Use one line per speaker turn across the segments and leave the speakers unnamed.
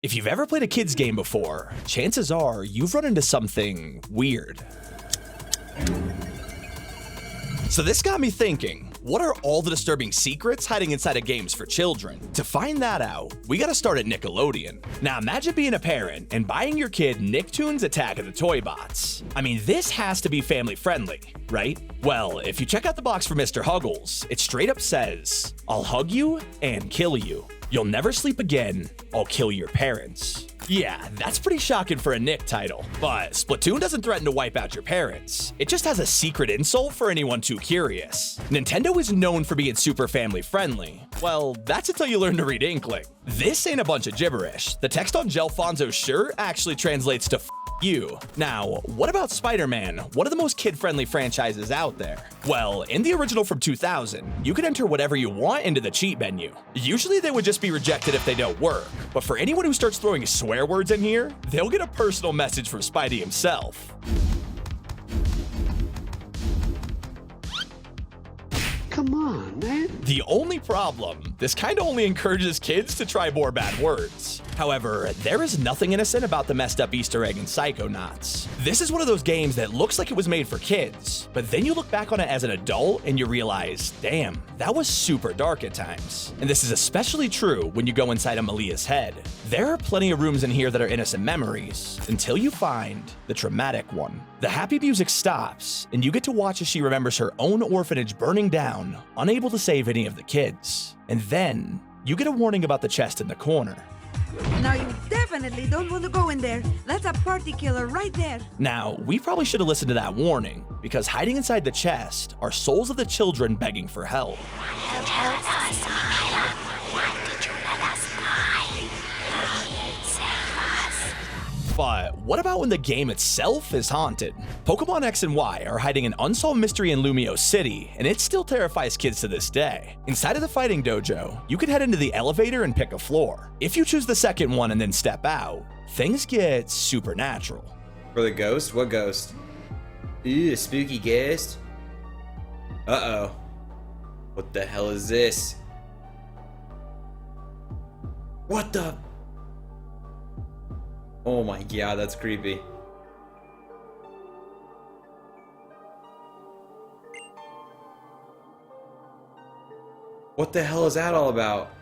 If you've ever played a kids game before, chances are you've run into something weird. So this got me thinking, what are all the disturbing secrets hiding inside of games for children? To find that out, we gotta start at Nickelodeon. Now imagine being a parent and buying your kid Nicktoons Attack of the Toy Bots. I mean, this has to be family friendly, right? Well, if you check out the box for Mr. Huggles, it straight up says, "I'll hug you and kill you. You'll never sleep again. I'll kill your parents." Yeah, that's pretty shocking for a Nick title. But Splatoon doesn't threaten to wipe out your parents. It just has a secret insult for anyone too curious. Nintendo is known for being super family friendly. Well, that's until you learn to read Inkling. This ain't a bunch of gibberish. The text on Gelfonzo's shirt actually translates to you. Now, what about Spider-Man, one of the most kid-friendly franchises out there? Well, in the original from 2000, you could enter whatever you want into the cheat menu. Usually they would just be rejected if they don't work, but for anyone who starts throwing swear words in here, they'll get a personal message from Spidey himself.
Come on, man.
The only problem, this kinda only encourages kids to try more bad words. However, there is nothing innocent about the messed up Easter egg in Psychonauts. This is one of those games that looks like it was made for kids, but then you look back on it as an adult and you realize, damn, that was super dark at times. And this is especially true when you go inside of Malia's head. There are plenty of rooms in here that are innocent memories, until you find the traumatic one. The happy music stops, and you get to watch as she remembers her own orphanage burning down, unable to save any of the kids. And then, you get a warning about the chest in the corner.
Now you definitely don't want to go in there. That's a party killer right there.
Now, we probably should have listened to that warning, because hiding inside the chest are souls of the children begging for help. But what about when the game itself is haunted? Pokemon X and Y are hiding an unsolved mystery in Lumio City, and it still terrifies kids to this day. Inside of the fighting dojo, you can head into the elevator and pick a floor. If you choose the second one and then step out, things get supernatural.
For the ghost? What ghost? Ooh, a spooky ghost? Uh-oh. What the hell is this? What the? Oh my god, that's creepy. What the hell is that all about?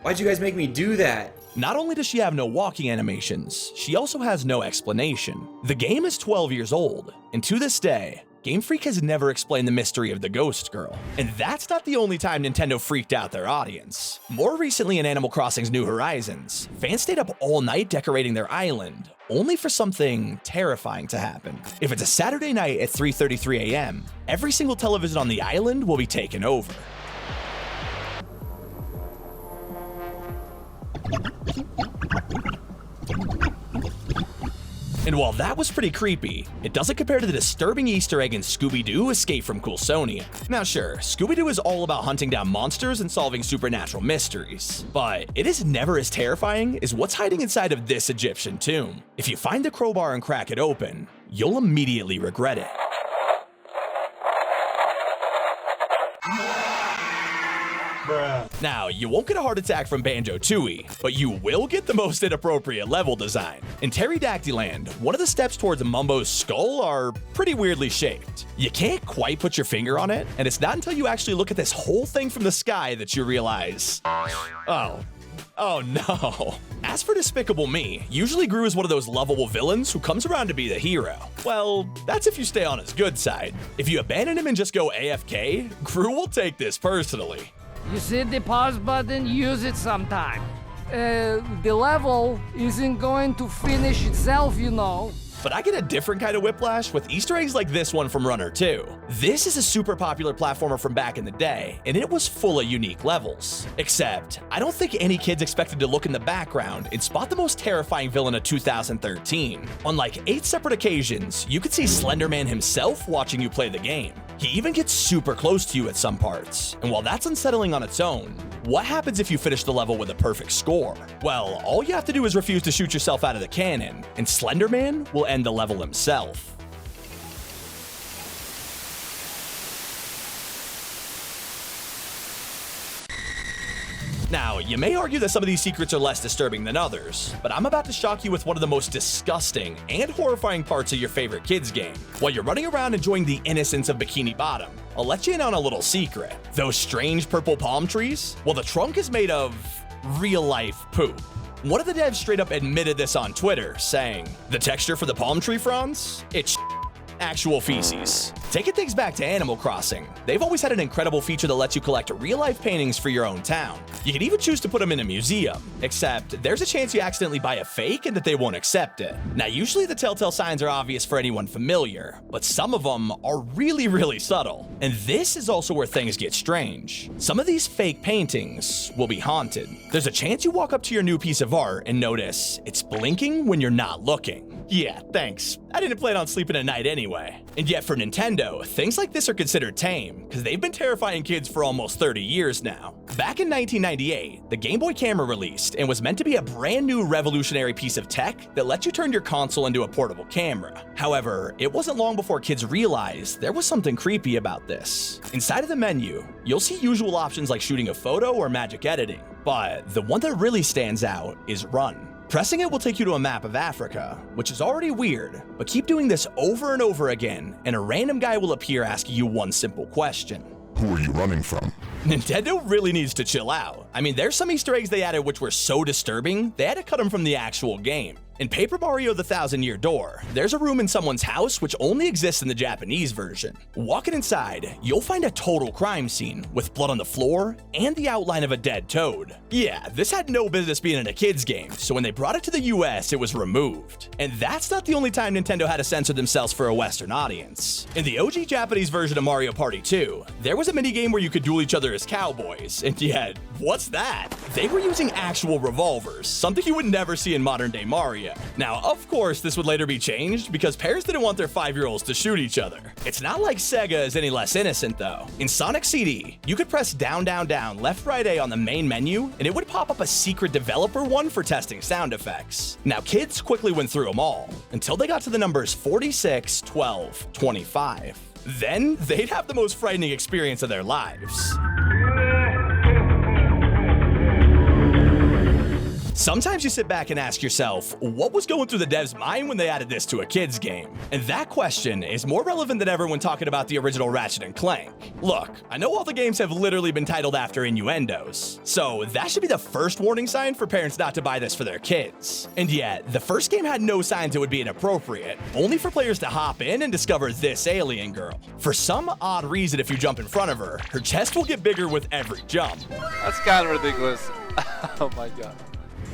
Why'd you guys make me do that?
Not only does she have no walking animations, she also has no explanation. The game is 12 years old, and to this day, Game Freak has never explained the mystery of the ghost girl. And that's not the only time Nintendo freaked out their audience. More recently in Animal Crossing's New Horizons, fans stayed up all night decorating their island, only for something terrifying to happen. If it's a Saturday night at 3:33 a.m., every single television on the island will be taken over. And while that was pretty creepy, it doesn't compare to the disturbing Easter egg in Scooby-Doo Escape from Coulsonia. Now sure, Scooby-Doo is all about hunting down monsters and solving supernatural mysteries, but it is never as terrifying as what's hiding inside of this Egyptian tomb. If you find the crowbar and crack it open, you'll immediately regret it. Now, you won't get a heart attack from Banjo-Tooie, but you will get the most inappropriate level design. In Pterodactyland, one of the steps towards Mumbo's skull are pretty weirdly shaped. You can't quite put your finger on it, and it's not until you actually look at this whole thing from the sky that you realize, oh no. As for Despicable Me, usually Gru is one of those lovable villains who comes around to be the hero. Well, that's if you stay on his good side. If you abandon him and just go AFK, Gru will take this personally.
You see the pause button, use it sometime. The level isn't going to finish itself, you know.
But I get a different kind of whiplash with Easter eggs like this one from Runner 2. This is a super popular platformer from back in the day, and it was full of unique levels. Except, I don't think any kids expected to look in the background and spot the most terrifying villain of 2013. On like 8 separate occasions, you could see Slender Man himself watching you play the game. He even gets super close to you at some parts. And while that's unsettling on its own, what happens if you finish the level with a perfect score? Well, all you have to do is refuse to shoot yourself out of the cannon, and Slender Man will end the level himself. Now, you may argue that some of these secrets are less disturbing than others, but I'm about to shock you with one of the most disgusting and horrifying parts of your favorite kids game. While you're running around enjoying the innocence of Bikini Bottom, I'll let you in on a little secret. Those strange purple palm trees? Well, the trunk is made of real-life poop. One of the devs straight up admitted this on Twitter, saying, "The texture for the palm tree fronds? It's actual feces." Taking things back to Animal Crossing, they've always had an incredible feature that lets you collect real-life paintings for your own town. You can even choose to put them in a museum, except there's a chance you accidentally buy a fake and that they won't accept it. Now, usually the telltale signs are obvious for anyone familiar, but some of them are really subtle. And this is also where things get strange. Some of these fake paintings will be haunted. There's a chance you walk up to your new piece of art and notice it's blinking when you're not looking. Yeah, thanks. I didn't plan on sleeping at night anyway. And yet for Nintendo, things like this are considered tame, because they've been terrifying kids for almost 30 years now. Back in 1998, the Game Boy camera released and was meant to be a brand new revolutionary piece of tech that let you turn your console into a portable camera. However, it wasn't long before kids realized there was something creepy about this. Inside of the menu, you'll see usual options like shooting a photo or magic editing, but the one that really stands out is Run. Pressing it will take you to a map of Africa, which is already weird, but keep doing this over and over again, and a random guy will appear asking you one simple question.
Who are you running from?
Nintendo really needs to chill out. I mean, there's some Easter eggs they added which were so disturbing, they had to cut them from the actual game. In Paper Mario: The Thousand-Year Door, there's a room in someone's house which only exists in the Japanese version. Walking inside, you'll find a total crime scene with blood on the floor and the outline of a dead toad. Yeah, this had no business being in a kid's game, so when they brought it to the US, it was removed. And that's not the only time Nintendo had to censor themselves for a Western audience. In the OG Japanese version of Mario Party 2, there was a minigame where you could duel each other as cowboys, and yet, what's that? They were using actual revolvers, something you would never see in modern-day Mario. Now, of course, this would later be changed because parents didn't want their 5-year-olds to shoot each other. It's not like Sega is any less innocent, though. In Sonic CD, you could press down, down, down, left, right, A on the main menu, and it would pop up a secret developer one for testing sound effects. Now, kids quickly went through them all, until they got to the numbers 46, 12, 25. Then, they'd have the most frightening experience of their lives. Sometimes you sit back and ask yourself, what was going through the dev's mind when they added this to a kid's game? And that question is more relevant than ever when talking about the original Ratchet & Clank. Look, I know all the games have literally been titled after innuendos, so that should be the first warning sign for parents not to buy this for their kids. And yet, the first game had no signs it would be inappropriate, only for players to hop in and discover this alien girl. For some odd reason, if you jump in front of her, her chest will get bigger with every jump.
That's kind of ridiculous. Oh my god.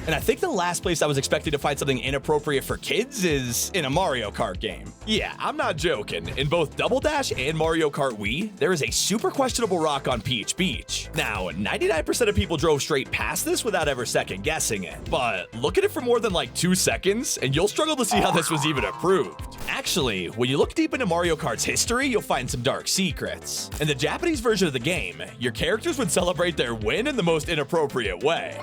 And I think the last place I was expecting to find something inappropriate for kids is in a Mario Kart game. Yeah, I'm not joking. In both Double Dash and Mario Kart Wii, there is a super questionable rock on Peach Beach. Now, 99% of people drove straight past this without ever second guessing it. But look at it for more than like 2 seconds, and you'll struggle to see how this was even approved. Actually, when you look deep into Mario Kart's history, you'll find some dark secrets. In the Japanese version of the game, your characters would celebrate their win in the most inappropriate way.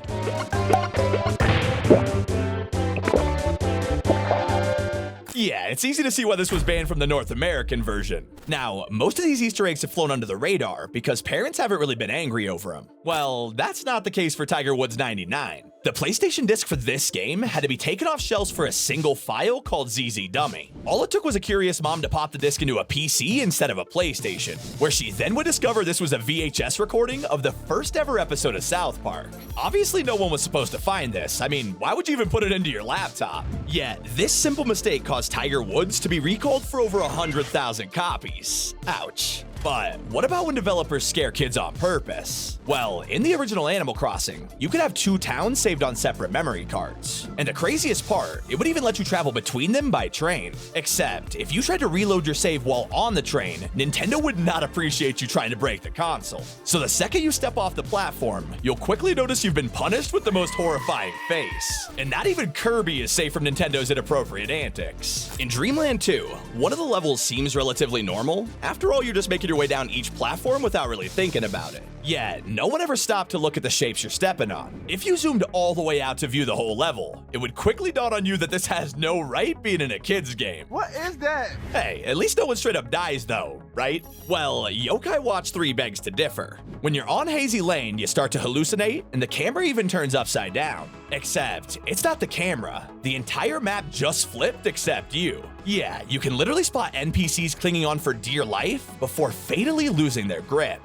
Yeah, it's easy to see why this was banned from the North American version. Now, most of these Easter eggs have flown under the radar because parents haven't really been angry over them. Well, that's not the case for Tiger Woods 99. The PlayStation disc for this game had to be taken off shelves for a single file called ZZ Dummy. All it took was a curious mom to pop the disc into a PC instead of a PlayStation, where she then would discover this was a VHS recording of the first ever episode of South Park. Obviously, no one was supposed to find this. I mean, why would you even put it into your laptop? Yet, this simple mistake caused Tiger Woods to be recalled for over 100,000 copies. Ouch. But what about when developers scare kids on purpose? Well, in the original Animal Crossing, you could have 2 towns saved on separate memory cards. And the craziest part, it would even let you travel between them by train. Except, if you tried to reload your save while on the train, Nintendo would not appreciate you trying to break the console. So the second you step off the platform, you'll quickly notice you've been punished with the most horrifying face. And not even Kirby is safe from Nintendo's inappropriate antics. In Dreamland 2, one of the levels seems relatively normal. After all, you're just making your way down each platform without really thinking about it. Yet, no one ever stopped to look at the shapes you're stepping on. If you zoomed all the way out to view the whole level, it would quickly dawn on you that this has no right being in a kid's game.
What is that?
Hey, at least no one straight up dies though, right? Well, Yokai Watch 3 begs to differ. When you're on Hazy Lane, you start to hallucinate, and the camera even turns upside down. Except, it's not the camera. The entire map just flipped except you. Yeah, you can literally spot NPCs clinging on for dear life before fatally losing their grip.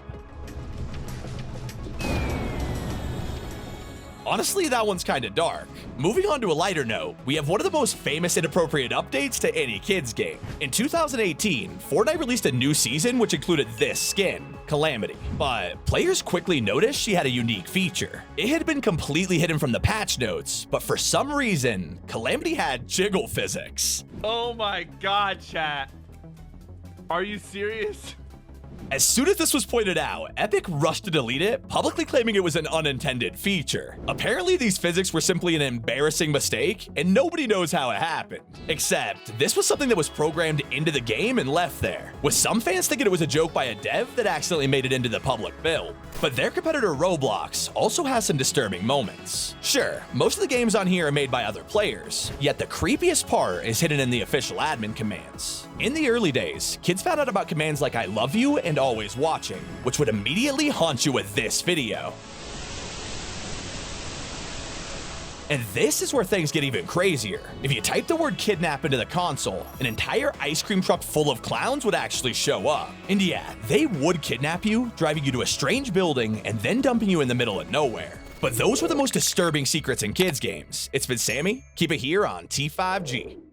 Honestly, that one's kinda dark. Moving on to a lighter note, we have one of the most famous Inappropriate updates to any kids game. In 2018, Fortnite released a new season which included this skin, Calamity. But players quickly noticed she had a unique feature. It had been completely hidden from the patch notes, but for some reason, Calamity had jiggle physics.
Oh my god, chat. Are you serious?
As soon as this was pointed out, Epic rushed to delete it, publicly claiming it was an unintended feature. Apparently, these physics were simply an embarrassing mistake, and nobody knows how it happened. Except, this was something that was programmed into the game and left there, with some fans thinking it was a joke by a dev that accidentally made it into the public build. But their competitor Roblox also has some disturbing moments. Sure, most of the games on here are made by other players, yet the creepiest part is hidden in the official admin commands. In the early days, kids found out about commands like I love you and always watching, which would immediately haunt you with this video. And this is where things get even crazier. If you type the word kidnap into the console, an entire ice cream truck full of clowns would actually show up. And yeah, they would kidnap you, driving you to a strange building, and then dumping you in the middle of nowhere. But those were the most disturbing secrets in kids games. It's been Sammy. Keep it here on T5G.